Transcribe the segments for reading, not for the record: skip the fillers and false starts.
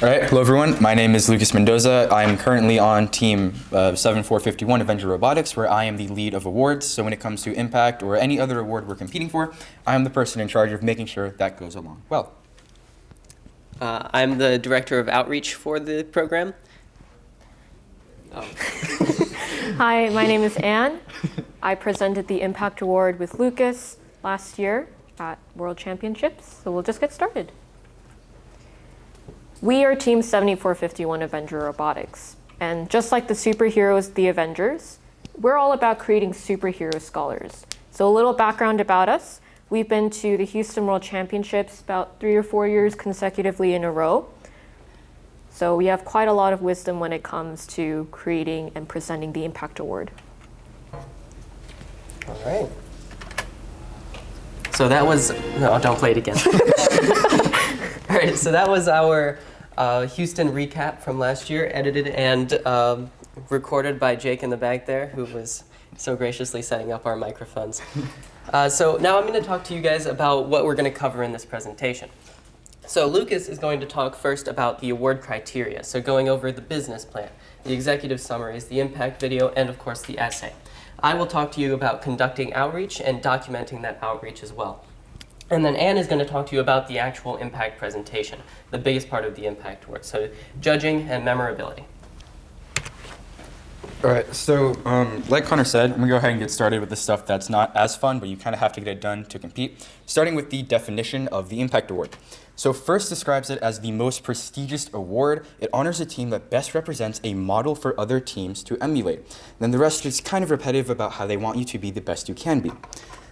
All right, hello everyone. My name is Lucas Mendoza. I'm currently on team 7451 AvengerRobotics, where I am the lead of awards. So when it comes to Impact or any other award we're competing for, I am the person in charge of making sure that goes along well. I'm the director of outreach for the program. Hi, my name is Anne. I presented the Impact Award with Lucas last year at World Championships, so we'll just get started. We are Team 7451 AvengerRobotics, and just like the superheroes, the Avengers, we're all about creating superhero scholars. So a little background about us. We've been to the Houston World Championships about 3 or 4 years consecutively in a row. So we have quite a lot of wisdom when it comes to creating and presenting the Impact Award. All right. So that was, no, don't play it again. All right, so that was our Houston recap from last year, edited and recorded by Jake in the back there, who was so graciously setting up our microphones. So now I'm going to talk to you guys about what we're going to cover in this presentation. So Lucas is going to talk first about the award criteria, so going over the business plan, the executive summaries, the impact video, and of course the essay. I will talk to you about conducting outreach and documenting that outreach as well. And then Anne is going to talk to you about the actual impact presentation, the biggest part of the impact award, so judging and memorability. All right, so like Connor said, I'm going to go ahead and get started with the stuff that's not as fun, but you kind of have to get it done to compete, starting with the definition of the Impact Award. So first describes it as the most prestigious award. It honors a team that best represents a model for other teams to emulate. Then the rest is kind of repetitive about how they want you to be the best you can be.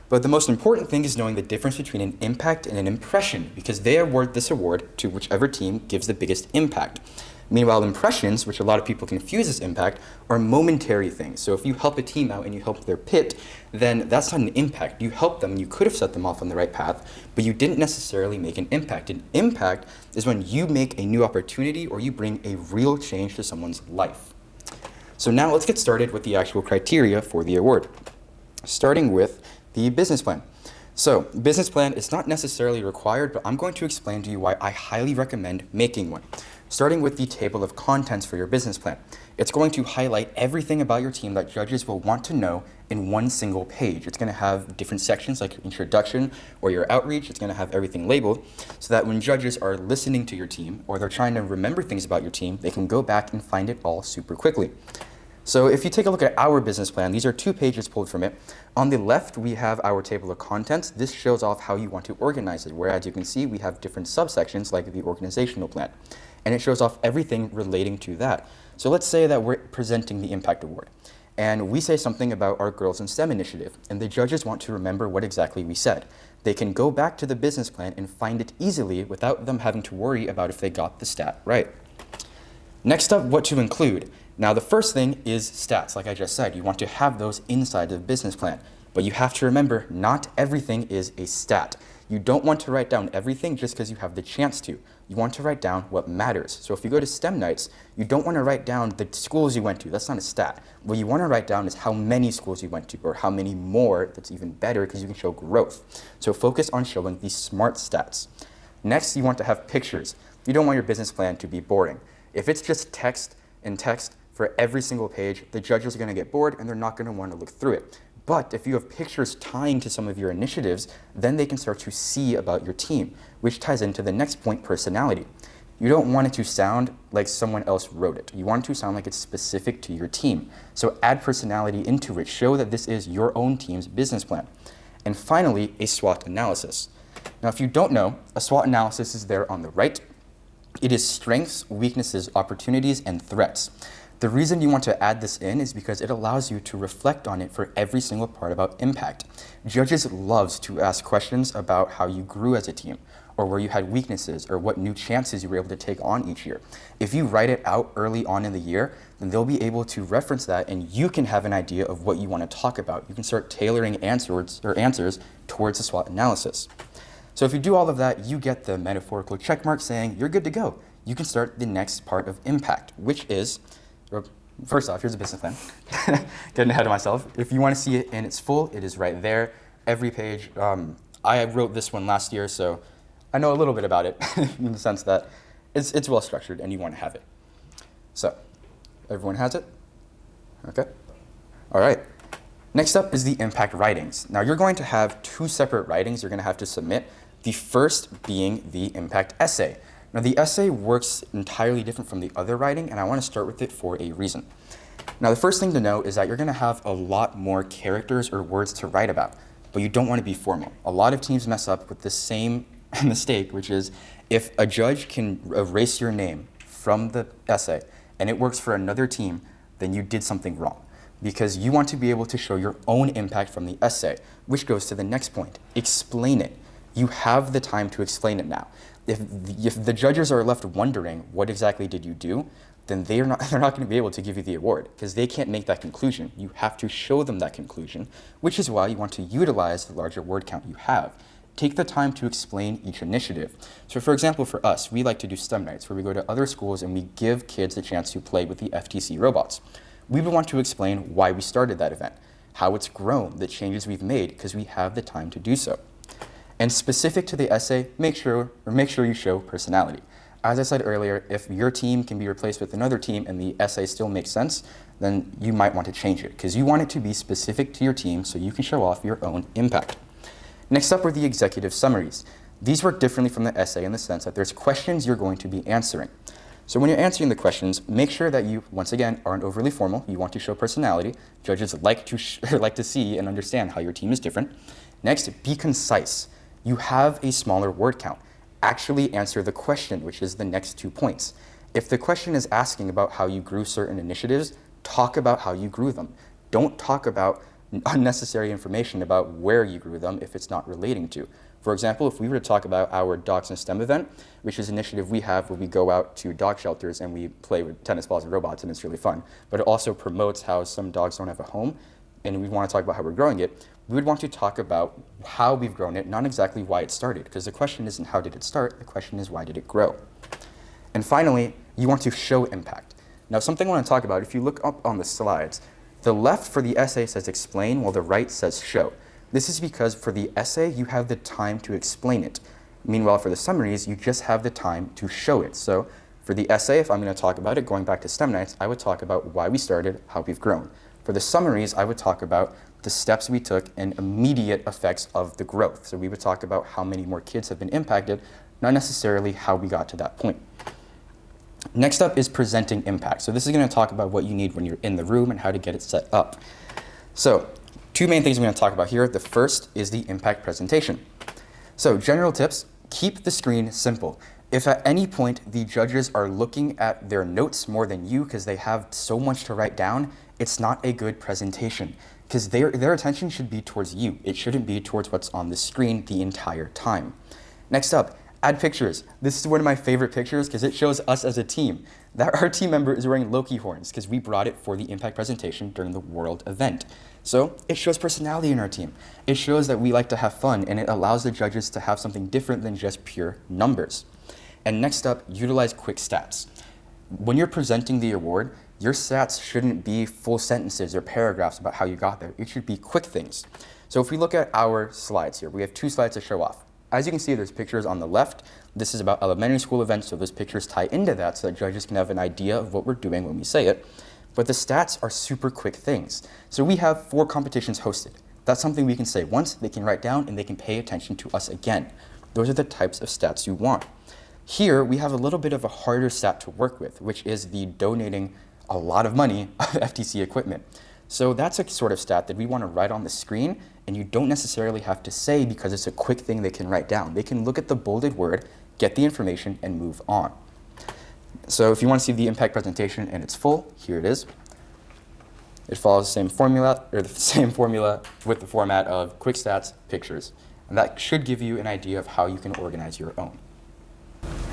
But the most important thing is knowing the difference between an impact and an impression, because they award this award to whichever team gives the biggest impact. Meanwhile, impressions, which a lot of people confuse as impact, are momentary things. So if you help a team out and you help their pit, then that's not an impact. You helped them, you could have set them off on the right path, but you didn't necessarily make an impact. An impact is when you make a new opportunity or you bring a real change to someone's life. So now let's get started with the actual criteria for the award, starting with the business plan. So, business plan is not necessarily required, but I'm going to explain to you why I highly recommend making one. Starting with the table of contents for your business plan. It's going to highlight everything about your team that judges will want to know in one single page. It's going to have different sections like introduction or your outreach. It's going to have everything labeled so that when judges are listening to your team or they're trying to remember things about your team, they can go back and find it all super quickly. So if you take a look at our business plan, these are 2 pages pulled from it. On the left, we have our table of contents. This shows off how you want to organize it, where as you can see, we have different subsections like the organizational plan. And it shows off everything relating to that. So let's say that we're presenting the Impact Award, and we say something about our Girls in STEM initiative, and the judges want to remember what exactly we said. They can go back to the business plan and find it easily without them having to worry about if they got the stat right. Next up, what to include. Now, the first thing is stats. Like I just said, you want to have those inside the business plan. But you have to remember, not everything is a stat. You don't want to write down everything just because you have the chance to. You want to write down what matters. So if you go to STEM nights, you don't want to write down the schools you went to. That's not a stat. What you want to write down is how many schools you went to, or how many more. That's even better because you can show growth. So focus on showing the smart stats. Next, you want to have pictures. You don't want your business plan to be boring. If it's just text and text for every single page, the judges are going to get bored and they're not going to want to look through it. But if you have pictures tying to some of your initiatives, then they can start to see about your team, which ties into the next point, personality. You don't want it to sound like someone else wrote it. You want it to sound like it's specific to your team. So add personality into it. Show that this is your own team's business plan. And finally, a SWOT analysis. Now, if you don't know, a SWOT analysis is there on the right. It is strengths, weaknesses, opportunities, and threats. The reason you want to add this in is because it allows you to reflect on it for every single part about impact. Judges love to ask questions about how you grew as a team, or where you had weaknesses, or what new chances you were able to take on each year. If you write it out early on in the year, then they'll be able to reference that and you can have an idea of what you want to talk about. You can start tailoring answers towards the SWOT analysis. So if you do all of that, you get the metaphorical check mark saying you're good to go. You can start the next part of impact, which is, first off, here's a business plan. Getting ahead of myself. If you want to see it in its full, it is right there. Every page. I wrote this one last year, so I know a little bit about it in the sense that it's well structured and you want to have it. So, everyone has it? Okay. All right. Next up is the impact writings. Now you're going to have two separate writings you're going to have to submit. The first being the impact essay. Now the essay works entirely different from the other writing, and I want to start with it for a reason. Now the first thing to know is that you're going to have a lot more characters or words to write about, but you don't want to be formal. A lot of teams mess up with the same mistake, which is if a judge can erase your name from the essay and it works for another team, then you did something wrong. Because you want to be able to show your own impact from the essay, which goes to the next point. Explain it. You have the time to explain it now. If the judges are left wondering what exactly did you do, then they're not going to be able to give you the award because they can't make that conclusion. You have to show them that conclusion, which is why you want to utilize the larger word count you have. Take the time to explain each initiative. So for example, for us, we like to do STEM nights where we go to other schools and we give kids a chance to play with the FTC robots. We would want to explain why we started that event, how it's grown, the changes we've made, because we have the time to do so. And specific to the essay, make sure you show personality. As I said earlier, if your team can be replaced with another team and the essay still makes sense, then you might want to change it, because you want it to be specific to your team so you can show off your own impact. Next up are the executive summaries. These work differently from the essay in the sense that there's questions you're going to be answering. So when you're answering the questions, make sure that you, once again, aren't overly formal. You want to show personality. Judges like to see and understand how your team is different. Next, be concise. You have a smaller word count. Actually answer the question, which is the next 2 points. If the question is asking about how you grew certain initiatives, talk about how you grew them. Don't talk about unnecessary information about where you grew them if it's not relating to. For example, if we were to talk about our Dogs in STEM event, which is an initiative we have where we go out to dog shelters and we play with tennis balls and robots, and it's really fun, but it also promotes how some dogs don't have a home, and we want to talk about how we're growing it, we would want to talk about how we've grown it, not exactly why it started, because the question isn't how did it start, the question is why did it grow. And finally, you want to show impact. Now, something I want to talk about, if you look up on the slides, the left for the essay says explain, while the right says show. This is because for the essay, you have the time to explain it. Meanwhile, for the summaries, you just have the time to show it. So for the essay, if I'm going to talk about it, going back to STEM nights, I would talk about why we started, how we've grown. For the summaries, I would talk about the steps we took and immediate effects of the growth. So we would talk about how many more kids have been impacted, not necessarily how we got to that point. Next up is presenting impact. So this is going to talk about what you need when you're in the room and how to get it set up. So two main things I'm going to talk about here. The first is the impact presentation. So general tips, keep the screen simple. If at any point the judges are looking at their notes more than you because they have so much to write down, it's not a good presentation because their attention should be towards you. It shouldn't be towards what's on the screen the entire time. Next up, add pictures. This is one of my favorite pictures because it shows us as a team. That our team member is wearing Loki horns because we brought it for the impact presentation during the World event. So it shows personality in our team. It shows that we like to have fun, and it allows the judges to have something different than just pure numbers. And next up, utilize quick stats. When you're presenting the award, your stats shouldn't be full sentences or paragraphs about how you got there. It should be quick things. So if we look at our slides here, we have 2 slides to show off. As you can see, there's pictures on the left. This is about elementary school events, so those pictures tie into that so that judges can have an idea of what we're doing when we say it. But the stats are super quick things. So we have 4 competitions hosted. That's something we can say once, they can write down, and they can pay attention to us again. Those are the types of stats you want. Here, we have a little bit of a harder stat to work with, which is the donating a lot of money of FTC equipment. So that's a sort of stat that we want to write on the screen, and you don't necessarily have to say because it's a quick thing they can write down. They can look at the bolded word, get the information, and move on. So if you want to see the impact presentation and it's full, here it is. It follows the same formula with the format of quick stats, pictures. And that should give you an idea of how you can organize your own.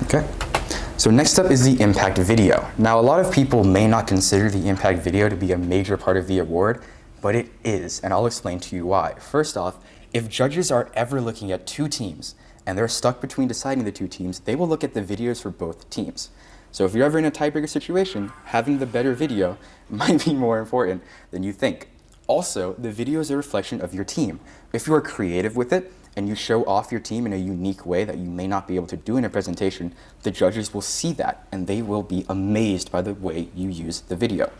Okay. So next up is the impact video. Now, a lot of people may not consider the impact video to be a major part of the award, but it is, and I'll explain to you why. First off, if judges are ever looking at 2 teams and they're stuck between deciding the 2 teams, they will look at the videos for both teams. So if you're ever in a tiebreaker situation, having the better video might be more important than you think. Also, the video is a reflection of your team. If you are creative with it and you show off your team in a unique way that you may not be able to do in a presentation, the judges will see that and they will be amazed by the way you use the video.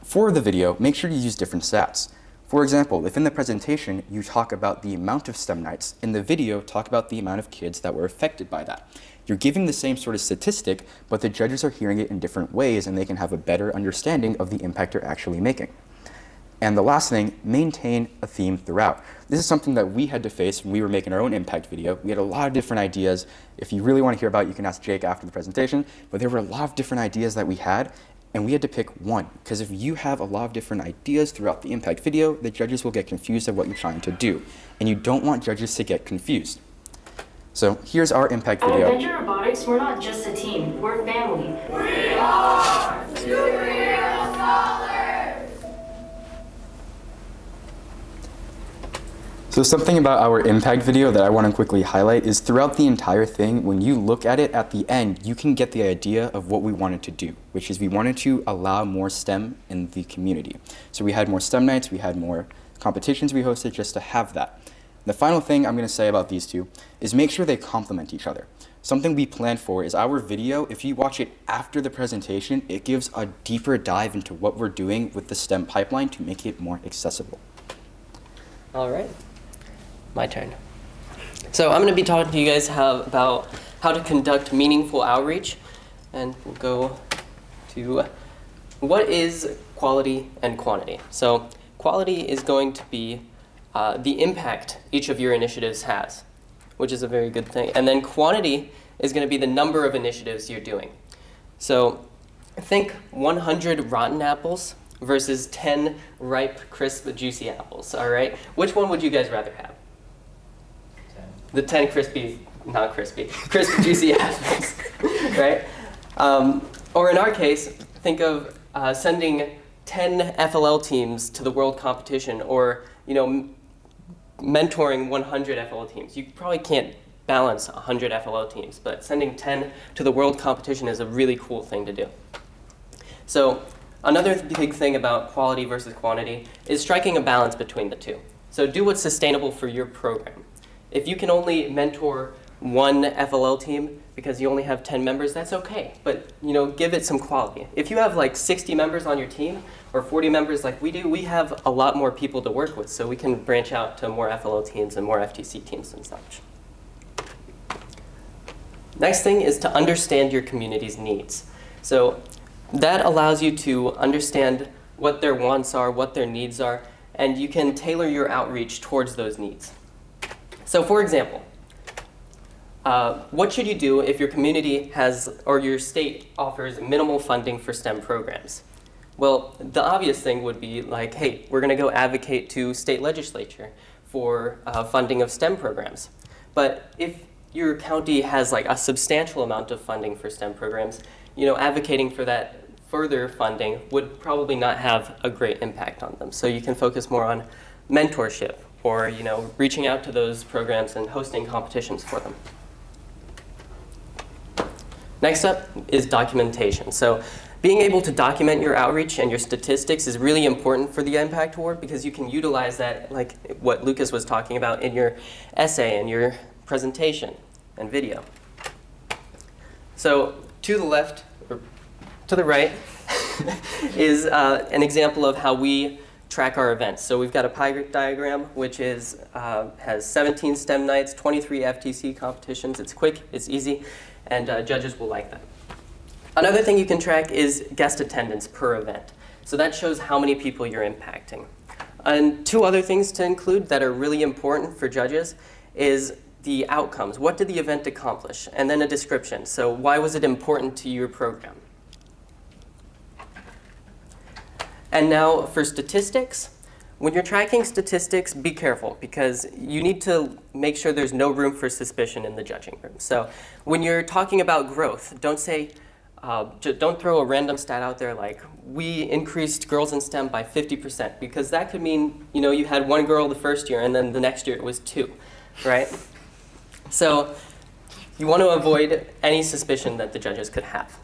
For the video, make sure you use different stats. For example, if in the presentation you talk about the amount of STEM nights, in the video talk about the amount of kids that were affected by that. You're giving the same sort of statistic, but the judges are hearing it in different ways and they can have a better understanding of the impact you're actually making. And the last thing, maintain a theme throughout. This is something that we had to face when we were making our own impact video. We had a lot of different ideas. If you really want to hear about it, you can ask Jake after the presentation, but there were a lot of different ideas that we had, and we had to pick one, because if you have a lot of different ideas throughout the impact video, the judges will get confused of what you're trying to do, and you don't want judges to get confused. So here's our impact video. At AvengerRobotics, we're not just a team, we're family. We are superhero scholars! So something about our impact video that I want to quickly highlight is throughout the entire thing, when you look at it at the end, you can get the idea of what we wanted to do, which is we wanted to allow more STEM in the community. So we had more STEM nights, we had more competitions we hosted just to have that. The final thing I'm going to say about these two is make sure they complement each other. Something we planned for is our video, if you watch it after the presentation, it gives a deeper dive into what we're doing with the STEM pipeline to make it more accessible. All right. My turn. So I'm going to be talking to you guys about how to conduct meaningful outreach, and we'll go to what is quality and quantity. So quality is going to be the impact each of your initiatives has, which is a very good thing. And then quantity is going to be the number of initiatives you're doing. So think 100 rotten apples versus 10 ripe, crisp, juicy apples, all right? Which one would you guys rather have? The 10 crisp, juicy apples, right? Or in our case, think of sending 10 FLL teams to the world competition, or mentoring 100 FLL teams. You probably can't balance 100 FLL teams, but sending 10 to the world competition is a really cool thing to do. So another big thing about quality versus quantity is striking a balance between the two. So do what's sustainable for your program. If you can only mentor one FLL team because you only have 10 members, that's okay, but give it some quality. If you have like 60 members on your team or 40 members like we do, we have a lot more people to work with, so we can branch out to more FLL teams and more FTC teams and such. Next thing is to understand your community's needs. So that allows you to understand what their wants are, what their needs are, and you can tailor your outreach towards those needs. So for example, what should you do if your community has, or your state offers minimal funding for STEM programs? Well, the obvious thing would be like, hey, we're going to go advocate to state legislature for funding of STEM programs. But if your county has like a substantial amount of funding for STEM programs, advocating for that further funding would probably not have a great impact on them. So you can focus more on mentorship, or reaching out to those programs and hosting competitions for them. Next up is documentation. So being able to document your outreach and your statistics is really important for the Impact Award, because you can utilize that, like what Lucas was talking about, in your essay and your presentation and video. So to the left, or to the right, is an example of how we track our events. So we've got a pie diagram, which has 17 STEM nights, 23 FTC competitions. It's quick, it's easy, and judges will like that. Another thing you can track is guest attendance per event. So that shows how many people you're impacting. And two other things to include that are really important for judges is the outcomes. What did the event accomplish? And then a description. So why was it important to your program? And now for statistics, when you're tracking statistics, be careful, because you need to make sure there's no room for suspicion in the judging room. So when you're talking about growth, don't say, don't throw a random stat out there like, we increased girls in STEM by 50%, because that could mean you had one girl the first year and then the next year it was 2, right? So you want to avoid any suspicion that the judges could have.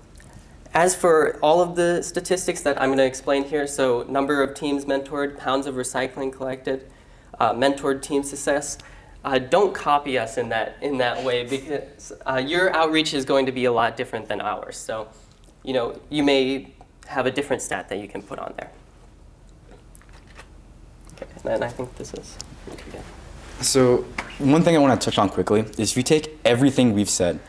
As for all of the statistics that I'm going to explain here, so number of teams mentored, pounds of recycling collected, mentored team success, don't copy us in that way, because your outreach is going to be a lot different than ours. So, you may have a different stat that you can put on there. Okay, and then I think this is again. So one thing I want to touch on quickly is if you take everything we've said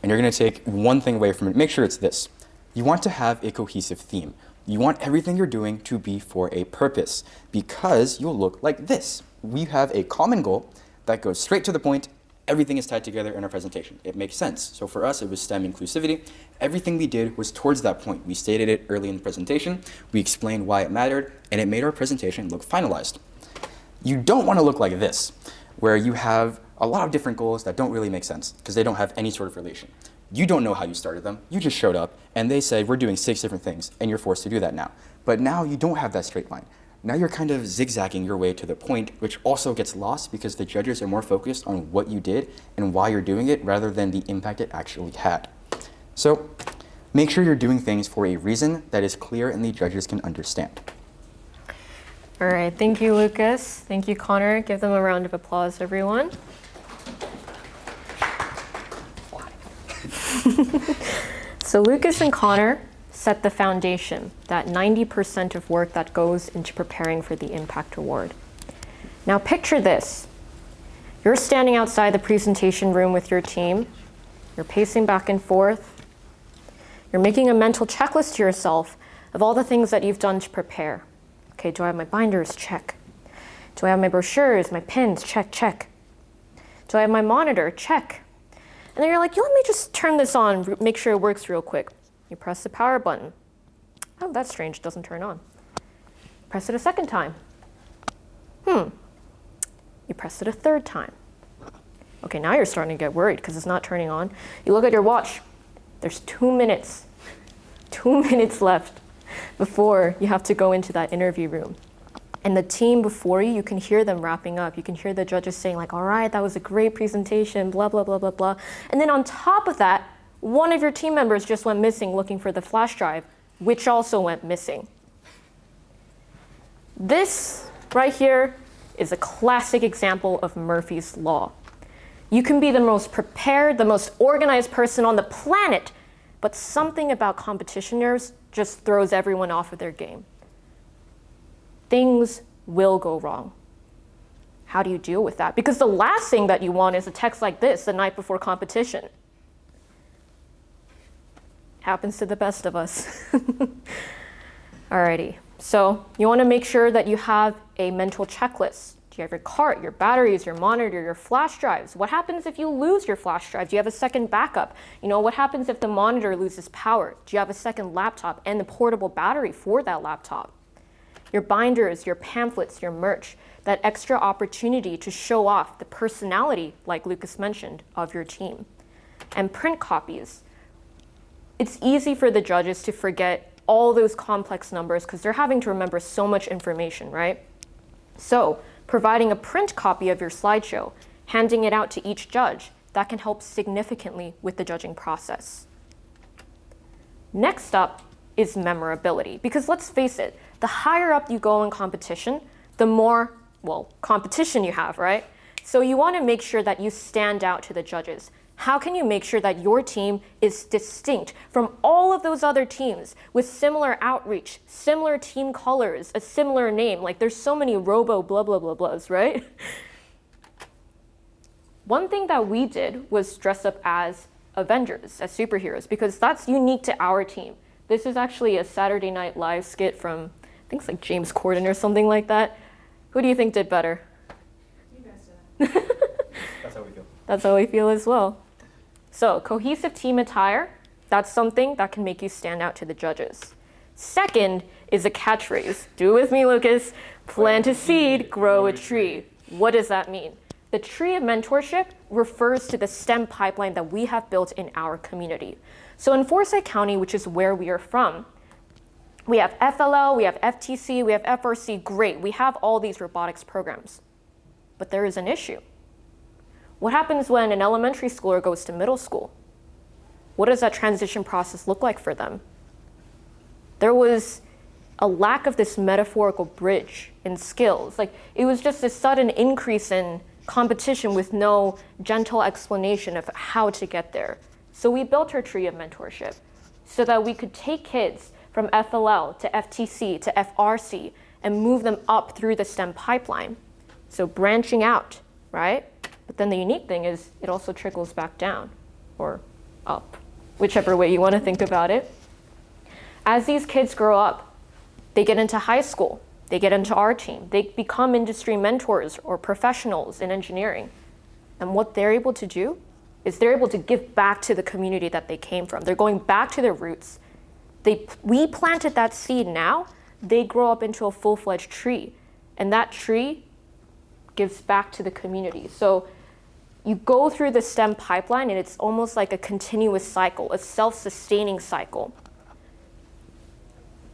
and you're going to take one thing away from it, make sure it's this. You want to have a cohesive theme. You want everything you're doing to be for a purpose, because you'll look like this. We have a common goal that goes straight to the point. Everything is tied together in our presentation. It makes sense. So for us, it was STEM inclusivity. Everything we did was towards that point. We stated it early in the presentation. We explained why it mattered, and it made our presentation look finalized. You don't want to look like this, where you have a lot of different goals that don't really make sense because they don't have any sort of relation. You don't know how you started them. You just showed up and they said, we're doing 6 different things, and you're forced to do that now. But now you don't have that straight line. Now you're kind of zigzagging your way to the point, which also gets lost because the judges are more focused on what you did and why you're doing it rather than the impact it actually had. So make sure you're doing things for a reason that is clear and the judges can understand. All right, thank you, Lucas. Thank you, Connor. Give them a round of applause, everyone. So Lucas and Connor set the foundation, that 90% of work that goes into preparing for the Impact Award. Now picture this. You're standing outside the presentation room with your team. You're pacing back and forth. You're making a mental checklist to yourself of all the things that you've done to prepare. Okay, do I have my binders? Check. Do I have my brochures, my pens? Check, check. Do I have my monitor? Check. And then you're like, let me just turn this on, make sure it works real quick. You press the power button. Oh, that's strange, it doesn't turn on. Press it a second time. You press it a third time. Okay, now you're starting to get worried because it's not turning on. You look at your watch. There's 2 minutes. 2 minutes left before you have to go into that interview room. And the team before you can hear them wrapping up. You can hear the judges saying like, all right, that was a great presentation, blah, blah, blah, blah, blah. And then on top of that, one of your team members just went missing looking for the flash drive, which also went missing. This right here is a classic example of Murphy's Law. You can be the most prepared, the most organized person on the planet, but something about competition nerves just throws everyone off of their game. Things will go wrong. How do you deal with that? Because the last thing that you want is a text like this the night before competition. Happens to the best of us. Alrighty, so you want to make sure that you have a mental checklist. Do you have your cart, your batteries, your monitor, your flash drives? What happens if you lose your flash drive? Do you have a second backup? What happens if the monitor loses power? Do you have a second laptop and the portable battery for that laptop? Your binders, your pamphlets, your merch, that extra opportunity to show off the personality, like Lucas mentioned, of your team. And print copies. It's easy for the judges to forget all those complex numbers because they're having to remember so much information, right? So providing a print copy of your slideshow, handing it out to each judge, that can help significantly with the judging process. Next up is memorability, because let's face it, the higher up you go in competition, the more, competition you have, right? So you want to make sure that you stand out to the judges. How can you make sure that your team is distinct from all of those other teams with similar outreach, similar team colors, a similar name? Like there's so many robo blah, blah, blah, blahs, right? One thing that we did was dress up as Avengers, as superheroes, because that's unique to our team. This is actually a Saturday Night Live skit from, I think it's like James Corden or something like that. Who do you think did better? You guys did. That's how we feel. That's how we feel as well. So cohesive team attire, that's something that can make you stand out to the judges. Second is a catchphrase. Do it with me, Lucas. Plant a seed, grow a tree. What does that mean? The tree of mentorship refers to the STEM pipeline that we have built in our community. So in Forsyth County, which is where we are from, we have FLL, we have FTC, we have FRC, great. We have all these robotics programs. But there is an issue. What happens when an elementary schooler goes to middle school? What does that transition process look like for them? There was a lack of this metaphorical bridge in skills. Like it was just this sudden increase in competition with no gentle explanation of how to get there. So we built our tree of mentorship so that we could take kids from FLL to FTC to FRC and move them up through the STEM pipeline. So branching out, right? But then the unique thing is it also trickles back down or up, whichever way you want to think about it. As these kids grow up, they get into high school, they get into our team, they become industry mentors or professionals in engineering. And what they're able to do is they're able to give back to the community that they came from. They're going back to their roots. We planted that seed now, they grow up into a full-fledged tree. And that tree gives back to the community. So you go through the STEM pipeline and it's almost like a continuous cycle, a self-sustaining cycle.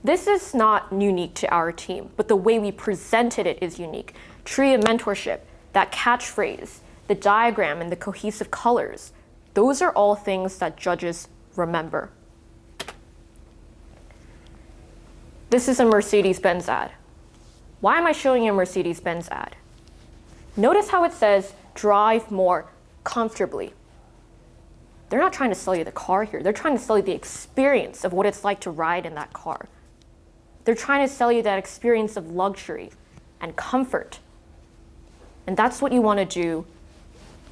This is not unique to our team, but the way we presented it is unique. Tree of mentorship, that catchphrase, the diagram and the cohesive colors, those are all things that judges remember. This is a Mercedes-Benz ad. Why am I showing you a Mercedes-Benz ad? Notice how it says, drive more comfortably. They're not trying to sell you the car here. They're trying to sell you the experience of what it's like to ride in that car. They're trying to sell you that experience of luxury and comfort. And that's what you want to do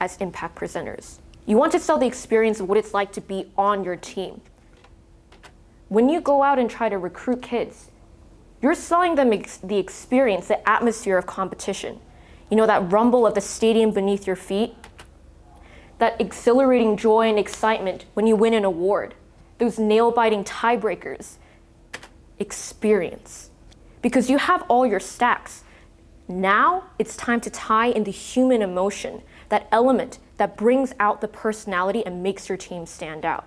as impact presenters. You want to sell the experience of what it's like to be on your team. When you go out and try to recruit kids, you're selling them the experience, the atmosphere of competition. You know, that rumble of the stadium beneath your feet, that exhilarating joy and excitement when you win an award, those nail-biting tiebreakers. Experience. Because you have all your stacks. Now it's time to tie in the human emotion, that element that brings out the personality and makes your team stand out.